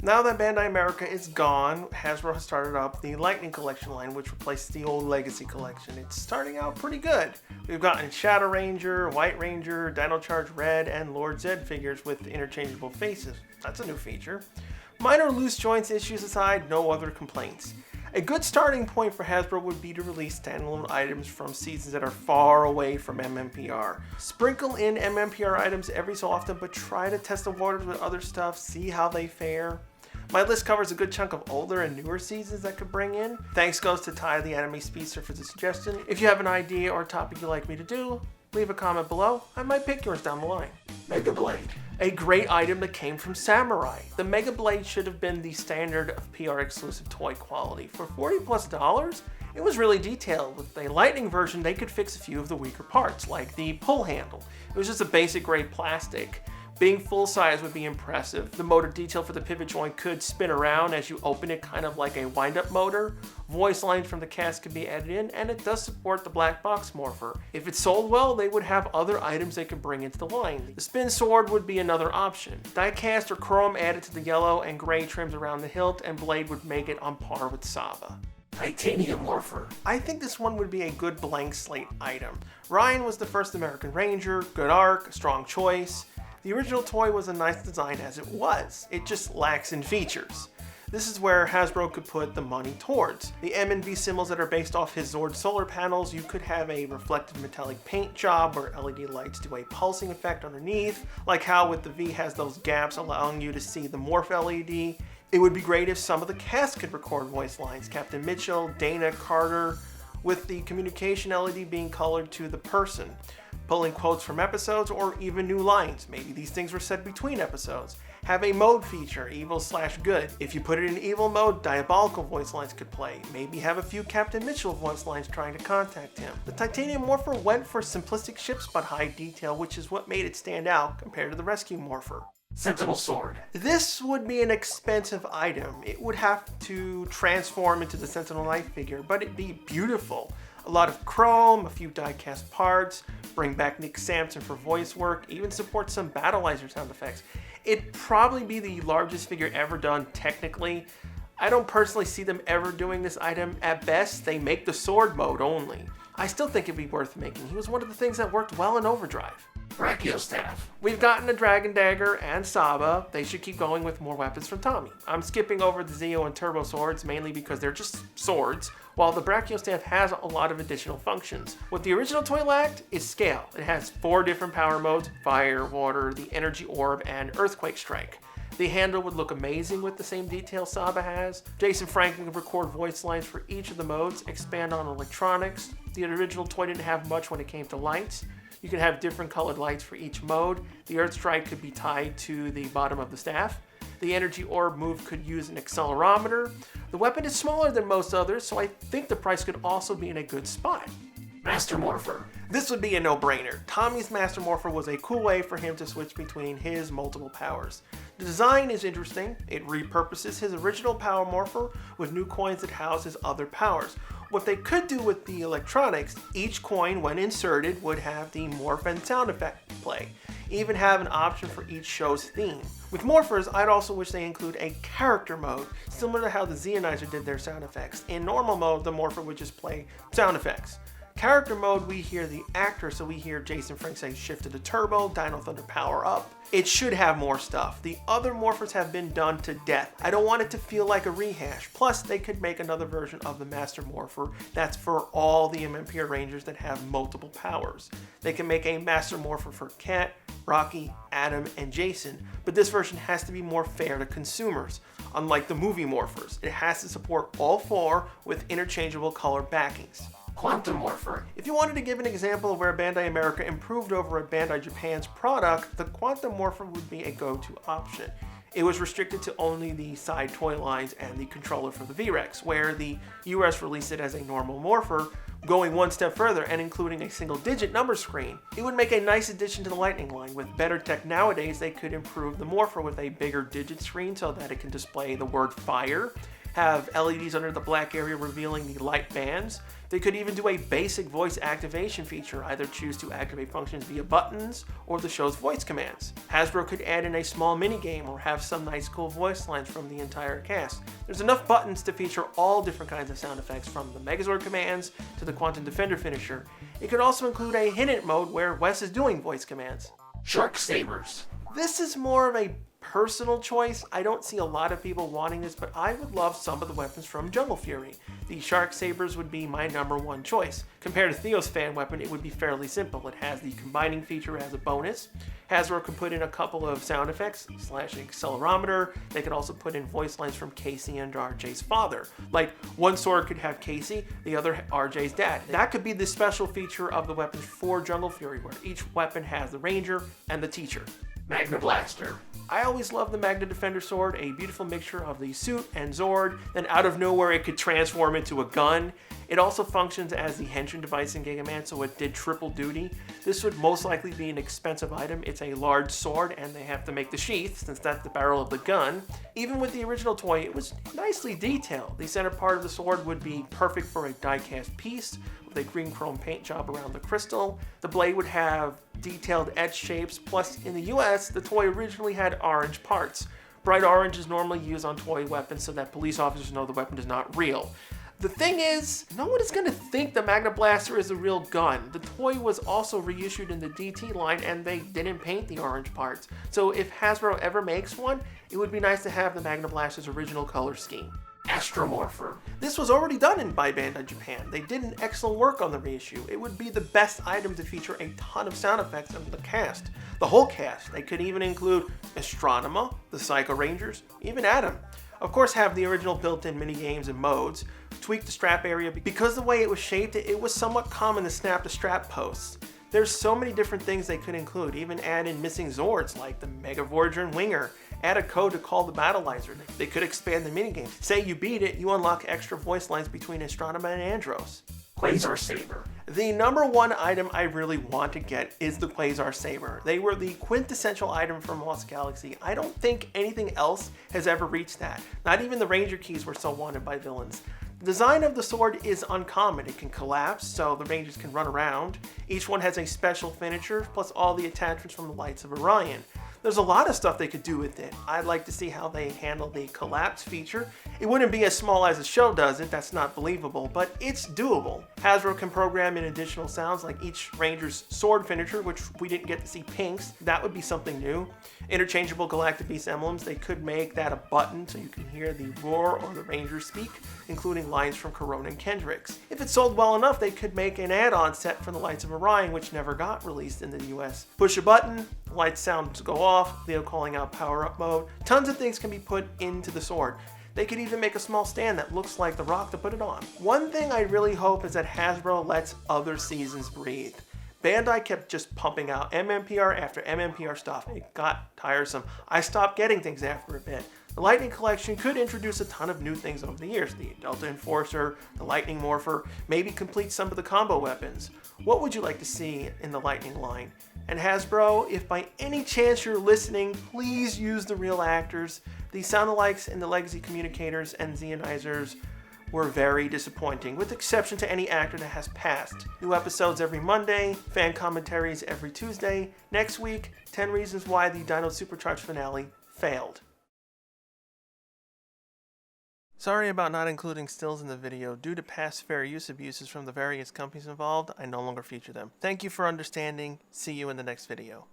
Now that Bandai America is gone, Hasbro has started up the Lightning Collection line, which replaces the old Legacy Collection. It's starting out pretty good. We've gotten Shadow Ranger, White Ranger, Dino Charge Red, and Lord Zed figures with interchangeable faces. That's a new feature. Minor loose joints issues aside, no other complaints. A good starting point for Hasbro would be to release standalone items from seasons that are far away from MMPR. Sprinkle in MMPR items every so often, but try to test the waters with other stuff, see how they fare. My list covers a good chunk of older and newer seasons that could bring in. Thanks goes to Ty the Anime Speedster for the suggestion. If you have an idea or topic you'd like me to do, leave a comment below. I might pick yours down the line. Mega Blade. A great item that came from Samurai. The Mega Blade should have been the standard of PR exclusive toy quality. For $40+, it was really detailed. With a Lightning version, they could fix a few of the weaker parts, like the pull handle. It was just a basic grade plastic. Being full size would be impressive. The motor detail for the pivot joint could spin around as you open it, kind of like a wind-up motor. Voice lines from the cast could be added in, and it does support the black box morpher. If it sold well, they would have other items they could bring into the line. The spin sword would be another option. Die-cast or chrome added to the yellow and gray trims around the hilt, and blade would make it on par with Saba. Titanium Morpher. I think this one would be a good blank slate item. Ryan was the first American Ranger, good arc, strong choice. The original toy was a nice design as it was. It just lacks in features. This is where Hasbro could put the money towards. The M and V symbols that are based off his Zord solar panels, you could have a reflective metallic paint job where LED lights do a pulsing effect underneath, like how with the V has those gaps allowing you to see the Morph LED. It would be great if some of the cast could record voice lines. Captain Mitchell, Dana, Carter, with the communication LED being colored to the person. Pulling quotes from episodes or even new lines. Maybe these things were said between episodes. Have a mode feature, evil/good. If you put it in evil mode, diabolical voice lines could play. Maybe have a few Captain Mitchell voice lines trying to contact him. The Titanium Morpher went for simplistic ships but high detail, which is what made it stand out compared to the Rescue Morpher. Sentinel Sword. This would be an expensive item. It would have to transform into the Sentinel Knife figure, but it'd be beautiful. A lot of chrome, a few die-cast parts, bring back Nick Sampson for voice work, even support some Battleizer sound effects. It'd probably be the largest figure ever done technically. I don't personally see them ever doing this item. At best, they make the sword mode only. I still think it'd be worth making. He was one of the things that worked well in Overdrive. Brachio Staff. We've gotten a Dragon Dagger and Saba. They should keep going with more weapons from Tommy. I'm skipping over the Zeo and Turbo swords mainly because they're just swords, while the Brachio Staff has a lot of additional functions. What the original toy lacked is scale. It has 4 different power modes: fire, water, the energy orb, and earthquake strike. The handle would look amazing with the same detail Saba has. Jason Franklin can record voice lines for each of the modes, expand on electronics. The original toy didn't have much when it came to lights. You can have different colored lights for each mode. The Earth Strike could be tied to the bottom of the staff. The Energy Orb move could use an accelerometer. The weapon is smaller than most others, so I think the price could also be in a good spot. Master Morpher. This would be a no-brainer. Tommy's Master Morpher was a cool way for him to switch between his multiple powers. The design is interesting. It repurposes his original Power Morpher with new coins that house his other powers. What they could do with the electronics, each coin when inserted would have the morph and sound effect play. Even have an option for each show's theme. With Morphers, I'd also wish they include a character mode, similar to how the Zeonizer did their sound effects. In normal mode, the Morpher would just play sound effects. Character mode, we hear the actor, so we hear Jason Frank say shift to the turbo, Dino Thunder power up. It should have more stuff. The other Morphers have been done to death. I don't want it to feel like a rehash. Plus, they could make another version of the Master Morpher that's for all the MMPR Rangers that have multiple powers. They can make a Master Morpher for Kat, Rocky, Adam, and Jason, but this version has to be more fair to consumers. Unlike the movie Morphers, it has to support all 4 with interchangeable color backings. Quantum Morpher. If you wanted to give an example of where Bandai America improved over at Bandai Japan's product, the Quantum Morpher would be a go-to option. It was restricted to only the side toy lines and the controller for the V-Rex, where the US released it as a normal Morpher, going one step further and including a single-digit number screen. It would make a nice addition to the Lightning line. With better tech nowadays, they could improve the Morpher with a bigger digit screen so that it can display the word fire, have LEDs under the black area revealing the light bands. They could even do a basic voice activation feature, either choose to activate functions via buttons or the show's voice commands. Hasbro could add in a small minigame or have some nice cool voice lines from the entire cast. There's enough buttons to feature all different kinds of sound effects, from the Megazord commands to the Quantum Defender finisher. It could also include a hidden mode where Wes is doing voice commands. Shark Sabers. This is more of a personal choice. I don't see a lot of people wanting this, but I would love some of the weapons from Jungle Fury. The Shark Sabers would be my #1 choice. Compared to Theo's fan weapon, it would be fairly simple. It has the combining feature as a bonus. Hasbro could put in a couple of sound effects, slash accelerometer. They could also put in voice lines from Casey and RJ's father. Like, one sword could have Casey, the other RJ's dad. That could be the special feature of the weapons for Jungle Fury, where each weapon has the Ranger and the Teacher. Magna Blaster. I always loved the Magna Defender Sword, a beautiful mixture of the suit and Zord, then out of nowhere it could transform into a gun. It also functions as the henshin device in Giga Man, so it did triple duty. This would most likely be an expensive item. It's a large sword and they have to make the sheath since that's the barrel of the gun. Even with the original toy, it was nicely detailed. The center part of the sword would be perfect for a die-cast piece with a green chrome paint job around the crystal. The blade would have detailed edge shapes, plus in the US, the toy originally had orange parts. Bright orange is normally used on toy weapons so that police officers know the weapon is not real. The thing is, no one is going to think the Magna Blaster is a real gun. The toy was also reissued in the DT line and they didn't paint the orange parts. So if Hasbro ever makes one, it would be nice to have the Magna Blaster's original color scheme. Astro Morpher. This was already done by Bandai Japan. They did an excellent work on the reissue. It would be the best item to feature a ton of sound effects in the cast. The whole cast. They could even include Astronema, the Psycho Rangers, even Adam. Of course, have the original built-in minigames and modes. Tweak the strap area. Because the way it was shaped, it was somewhat common to snap the strap posts. There's so many different things they could include, even add in missing Zords like the Mega Voyager and Winger. Add a code to call the Battleizer. They could expand the minigame. Say you beat it, you unlock extra voice lines between Astronema and Andros. Quasar Saber. The #1 item I really want to get is the Quasar Saber. They were the quintessential item from Lost Galaxy. I don't think anything else has ever reached that. Not even the Ranger keys were so wanted by villains. The design of the sword is uncommon. It can collapse, so the Rangers can run around. Each one has a special finisher, plus all the attachments from the Lights of Orion. There's a lot of stuff they could do with it. I'd like to see how they handle the collapse feature. It wouldn't be as small as the show does it, that's not believable, but it's doable. Hasbro can program in additional sounds like each Ranger's sword finisher, which we didn't get to see Pink's. That would be something new. Interchangeable Galactic Beast emblems, they could make that a button so you can hear the roar or the Ranger speak, including lines from Corona and Kendricks. If it sold well enough, they could make an add-on set for the Lights of Orion, which never got released in the US. Push a button, lights sound go off, Leo calling out power-up mode. Tons of things can be put into the sword. They could even make a small stand that looks like the Rock to put it on. One thing I really hope is that Hasbro lets other seasons breathe. Bandai kept just pumping out MMPR after MMPR stuff. It got tiresome. I stopped getting things after a bit. The Lightning Collection could introduce a ton of new things over the years. The Delta Enforcer, the Lightning Morpher, maybe complete some of the combo weapons. What would you like to see in the Lightning line? And Hasbro, if by any chance you're listening, please use the real actors. The sound-alikes in the Legacy Communicators and Xionizers were very disappointing, with exception to any actor that has passed. New episodes every Monday, fan commentaries every Tuesday. Next week, 10 reasons why the Dino Supercharged finale failed. Sorry about not including stills in the video. Due to past fair use abuses from the various companies involved, I no longer feature them. Thank you for understanding. See you in the next video.